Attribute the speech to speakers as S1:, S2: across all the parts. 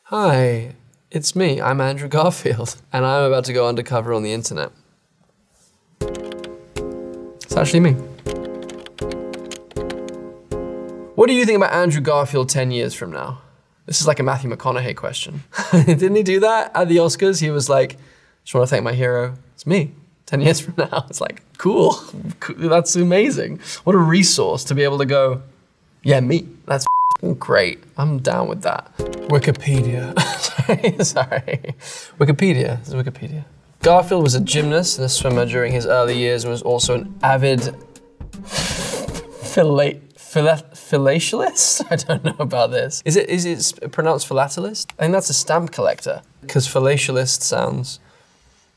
S1: Hi, it's me, I'm Andrew Garfield, and I'm about to go undercover on the internet. It's actually me. What do you think about Andrew Garfield 10 years from now? This is like a Matthew McConaughey question. Didn't he do that at the Oscars? He was like, just want to thank my hero. It's me, 10 years from now. It's like, cool, that's amazing. What a resource to be able to go, yeah, me, that's great. I'm down with that. Wikipedia, sorry. Wikipedia, this is Wikipedia. Garfield was a gymnast and a swimmer during his early years and was also an avid philatelist? I don't know about this. Is it pronounced philatelist? I think that's a stamp collector, because philatelist sounds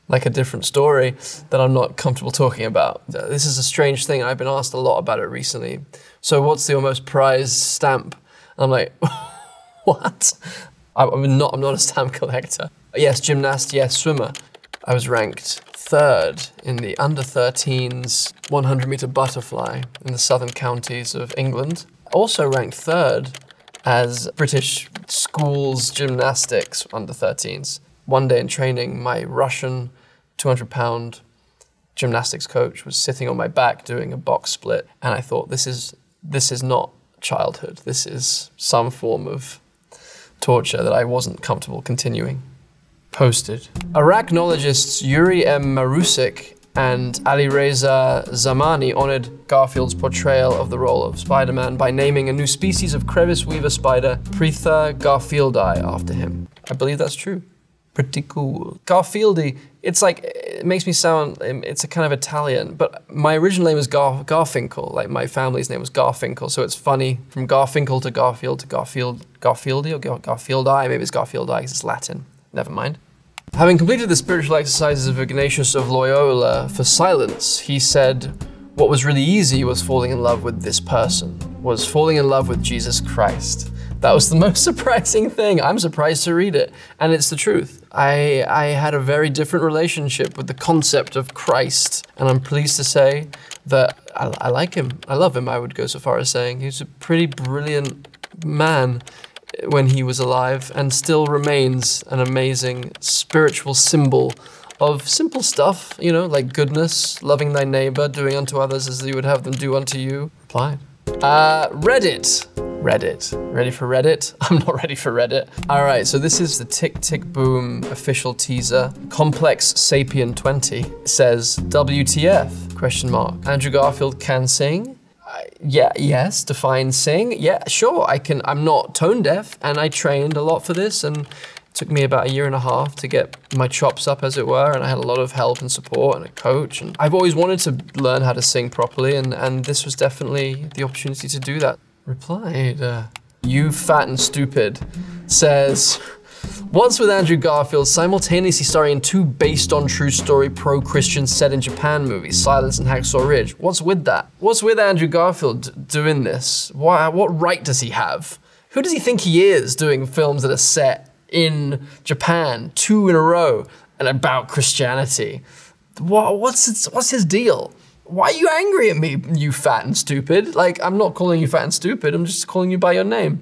S1: like a different story that I'm not comfortable talking about. This is a strange thing. I've been asked a lot about it recently. So what's your most prized stamp? And I'm like, what? I'm not a stamp collector. Yes, gymnast, yes, swimmer. I was ranked 3rd in the under 13s 100-meter butterfly in the southern counties of England. Also ranked 3rd as British schools gymnastics under 13s. One day in training, my Russian 200-pound gymnastics coach was sitting on my back doing a box split, and I thought, this is not childhood. This is some form of torture that I wasn't comfortable continuing. Posted. Arachnologists Yuri M. Marusik and Alireza Zamani honored Garfield's portrayal of the role of Spider-Man by naming a new species of crevice weaver spider, Pritha garfieldi, after him. I believe that's true. Pretty cool. Garfieldi, it's like, it makes me sound, it's a kind of Italian, but my original name was Garfinkel, like my family's name was Garfinkel, so it's funny, from Garfinkel to Garfield to Garfieldi or Garfieldi, maybe it's Garfieldi because it's Latin, never mind. Having completed the spiritual exercises of Ignatius of Loyola for silence, he said, what was really easy was falling in love with this person, was falling in love with Jesus Christ. That was the most surprising thing. I'm surprised to read it, and it's the truth. I had a very different relationship with the concept of Christ, and I'm pleased to say that I like him. I love him, I would go so far as saying. He was a pretty brilliant man when he was alive, and still remains an amazing spiritual symbol of simple stuff, you know, like goodness, loving thy neighbor, doing unto others as you would have them do unto you. Applied. Reddit. Ready for Reddit? I'm not ready for Reddit. All right, so this is the Tick Tick Boom official teaser. Complex Sapien 20 says, WTF, question mark. Andrew Garfield can sing? Yes, define sing. Yeah, sure, I can. I'm not tone deaf, and I trained a lot for this, and it took me about 1.5 years to get my chops up, as it were, and I had a lot of help and support and a coach, and I've always wanted to learn how to sing properly, and this was definitely the opportunity to do that. Replied, you fat and stupid, says, what's with Andrew Garfield simultaneously starring in 2 based on true story pro-Christian set in Japan movies, Silence and Hacksaw Ridge? What's with that? What's with Andrew Garfield doing this? What right does he have? Who does he think he is doing films that are set in Japan, 2 in a row, and about Christianity? What's his deal? Why are you angry at me, you fat and stupid? Like, I'm not calling you fat and stupid, I'm just calling you by your name.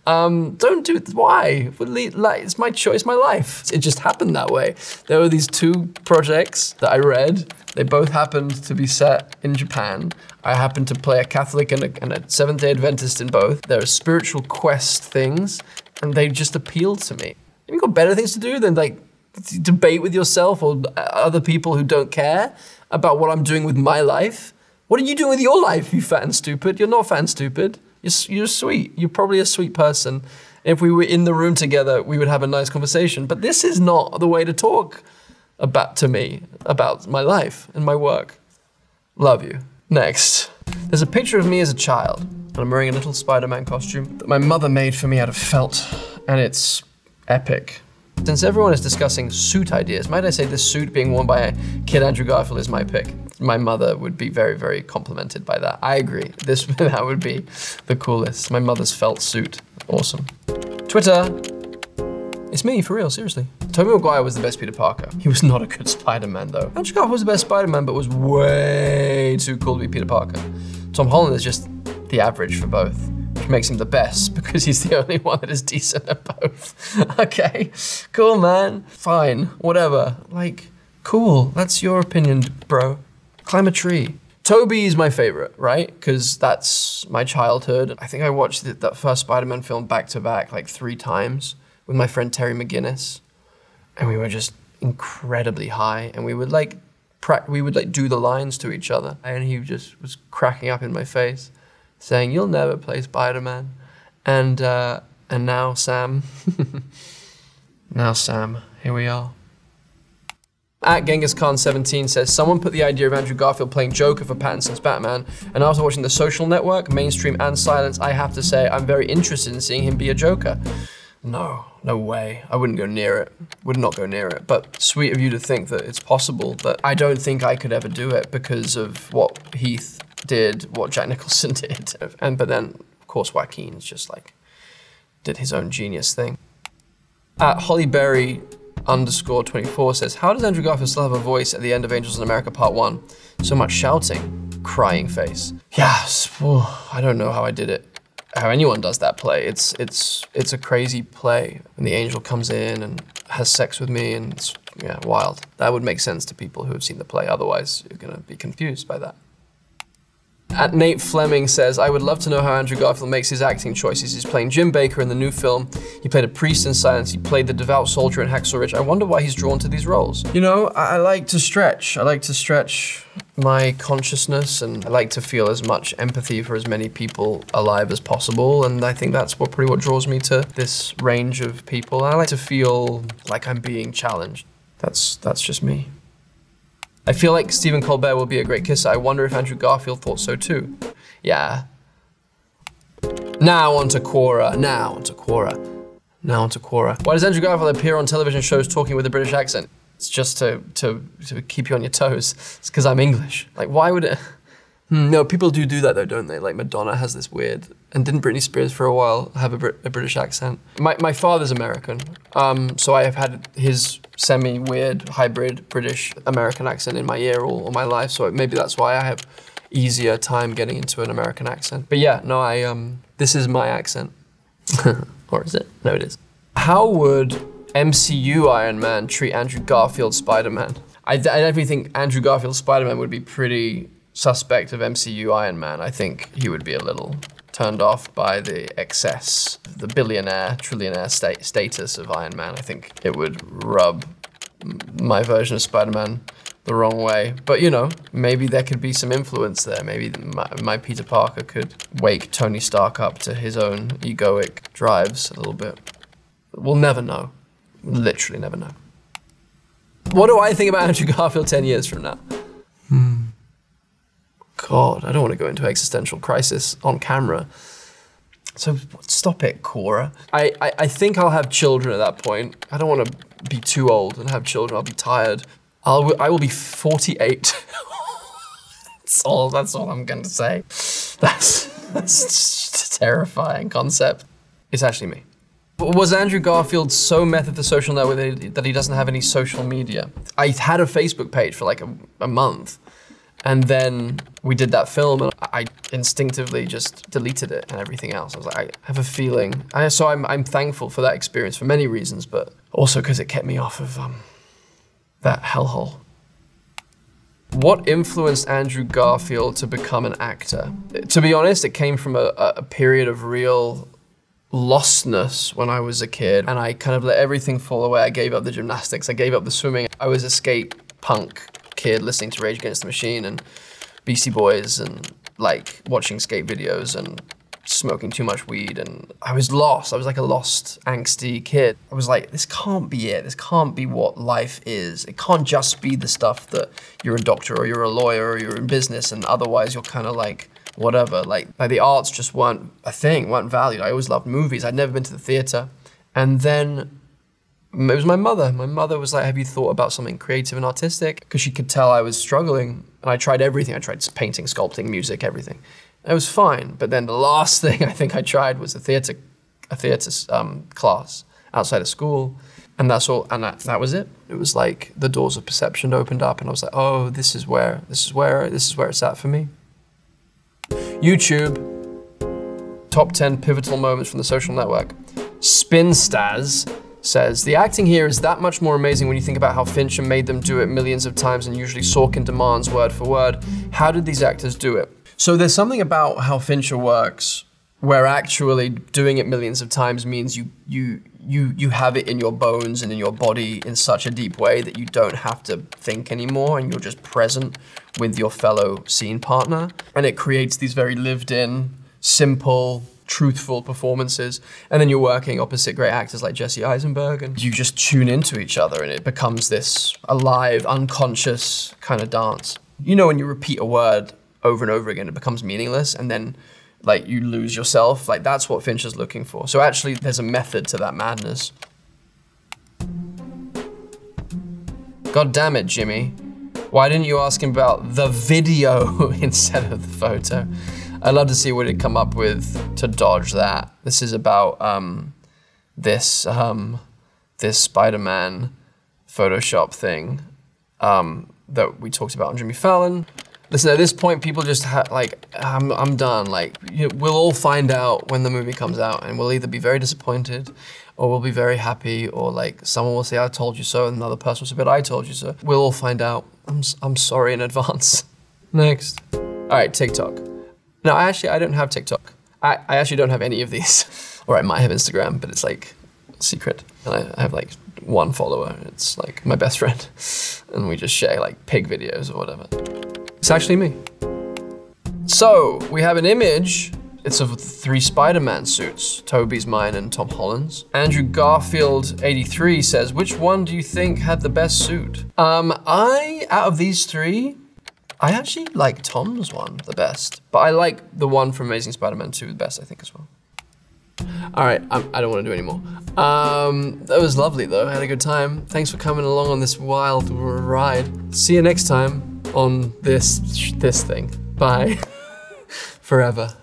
S1: Don't do it, why? It's my choice, my life. It just happened that way. There were these 2 projects that I read. They both happened to be set in Japan. I happened to play a Catholic and a Seventh-day Adventist in both. There are spiritual quest things, and they just appealed to me. Have you got better things to do than like debate with yourself or other people who don't care about what I'm doing with my life? What are you doing with your life, you fat and stupid? You're not fat and stupid. You're sweet. You're probably a sweet person. If we were in the room together, we would have a nice conversation. But this is not the way to talk to me about my life and my work. Love you. Next. There's a picture of me as a child, and I'm wearing a little Spider-Man costume that my mother made for me out of felt, and it's epic. Since everyone is discussing suit ideas, might I say this suit being worn by Kid Andrew Garfield is my pick. My mother would be very, very complimented by that. I agree, that would be the coolest. My mother's felt suit, awesome. Twitter, it's me, for real, seriously. Tobey Maguire was the best Peter Parker. He was not a good Spider-Man though. Andrew Garfield was the best Spider-Man, but was way too cool to be Peter Parker. Tom Holland is just the average for both, which makes him the best because he's the only one that is decent at both. Okay, cool, man. Fine, whatever. Like, cool. That's your opinion, bro. Climb a tree. Tobey is my favorite, right? Because that's my childhood. I think I watched that first Spider-Man film back to back like 3 times with my friend Terry McGinnis. And we were just incredibly high. And we would like do the lines to each other. And he just was cracking up in my face, saying, "You'll never play Spider-Man." And now Sam, here we are. At Genghis Khan 17 says, someone put the idea of Andrew Garfield playing Joker for Pattinson's Batman, and after watching The Social Network, Mainstream and Silence, I have to say I'm very interested in seeing him be a Joker. No way. I wouldn't go near it. Would not go near it. But sweet of you to think that it's possible, but I don't think I could ever do it because of what Heath did, what Jack Nicholson did. But then, of course, Joaquin's just like, did his own genius thing. At Hollyberry_24 says, how does Andrew Garfield still have a voice at the end of Angels in America Part 1? So much shouting, crying face. Yes, I don't know how I did it. How anyone does that play. It's a crazy play. And the angel comes in and has sex with me, and it's, yeah, wild. That would make sense to people who have seen the play. Otherwise, you're gonna be confused by that. At Nate Fleming says, I would love to know how Andrew Garfield makes his acting choices. He's playing Jim Baker in the new film. He played a priest in Silence. He played the devout soldier in Hacksaw Ridge. I wonder why he's drawn to these roles. You know, I like to stretch. I like to stretch my consciousness, and I like to feel as much empathy for as many people alive as possible. And I think that's pretty what draws me to this range of people. I like to feel like I'm being challenged. That's just me. I feel like Stephen Colbert will be a great kisser. I wonder if Andrew Garfield thought so too. Yeah. Now onto Quora. Why does Andrew Garfield appear on television shows talking with a British accent? It's just to keep you on your toes. It's because I'm English. Like, why would it? No, people do that though, don't they? Like Madonna has this weird, and didn't Britney Spears for a while have a British accent? My father's American, so I have had his semi-weird hybrid British-American accent in my ear all my life, so maybe that's why I have easier time getting into an American accent. But yeah, no, this is my accent. Or is it? No, it is. How would MCU Iron Man treat Andrew Garfield's Spider-Man? I definitely think Andrew Garfield's Spider-Man would be pretty suspect of MCU Iron Man. I think he would be a little turned off by the excess, the billionaire, trillionaire status of Iron Man. I think it would rub my version of Spider-Man the wrong way. But you know, maybe there could be some influence there. Maybe my Peter Parker could wake Tony Stark up to his own egoic drives a little bit. We'll never know. Literally never know. What do I think about Andrew Garfield 10 years from now? God, I don't want to go into existential crisis on camera. So stop it, Cora. I think I'll have children at that point. I don't want to be too old and have children. I'll be tired. I will be 48. That's all I'm going to say. That's just a terrifying concept. It's actually me. Was Andrew Garfield so meth at The Social Network that he doesn't have any social media? I had a Facebook page for like a month. And then we did that film, and I instinctively just deleted it and everything else. I was like, I have a feeling. So I'm thankful for that experience for many reasons, but also because it kept me off of that hellhole. What influenced Andrew Garfield to become an actor? To be honest, it came from a period of real lostness when I was a kid, and I kind of let everything fall away. I gave up the gymnastics, I gave up the swimming. I was a skate punk kid listening to Rage Against the Machine and Beastie Boys and like watching skate videos and smoking too much weed, and I was lost. I was like a lost, angsty kid. I was like, this can't be it. This can't be what life is. It can't just be the stuff that you're a doctor or you're a lawyer or you're in business and otherwise you're kind of like whatever. Like the arts just weren't a thing, weren't valued. I always loved movies. I'd never been to the theater. And then it was my mother. My mother was like, have you thought about something creative and artistic? Because she could tell I was struggling. And I tried everything. I tried painting, sculpting, music, everything. And it was fine. But then the last thing I think I tried was a theater class outside of school. And that's all, and that was it. It was like the doors of perception opened up and I was like, oh, this is where it's at for me. YouTube. Top 10 pivotal moments from The Social Network. Spinstaz says, the acting here is that much more amazing when you think about how Fincher made them do it millions of times and usually Sorkin demands word for word. How did these actors do it? So there's something about how Fincher works where actually doing it millions of times means you have it in your bones and in your body in such a deep way that you don't have to think anymore and you're just present with your fellow scene partner. And it creates these very lived in, simple, truthful performances. And then you're working opposite great actors like Jesse Eisenberg and you just tune into each other and it becomes this alive, unconscious kind of dance. You know, when you repeat a word over and over again, it becomes meaningless and then like you lose yourself. Like that's what Fincher's looking for. So actually there's a method to that madness. God damn it, Jimmy. Why didn't you ask him about the video instead of the photo? I'd love to see what he'd come up with to dodge that. This is about this Spider-Man Photoshop thing that we talked about on Jimmy Fallon. Listen, at this point, people just like, I'm done. Like, we'll all find out when the movie comes out and we'll either be very disappointed or we'll be very happy or like someone will say, I told you so, and another person will say, but I told you so. We'll all find out. I'm sorry in advance. Next. All right, TikTok. No, I don't have TikTok. I actually don't have any of these. Or I might have Instagram, but it's like secret. And I have like one follower. It's like my best friend. And we just share like pig videos or whatever. It's actually me. So we have an image. It's of 3 Spider-Man suits, Tobey's, mine, and Tom Holland's. Andrew Garfield 83 says, which one do you think had the best suit? Out of these 3, I actually like Tom's one the best, but I like the one from Amazing Spider-Man 2 the best, I think, as well. All right, I don't want to do any more. That was lovely, though. I had a good time. Thanks for coming along on this wild ride. See you next time on this thing. Bye. Forever.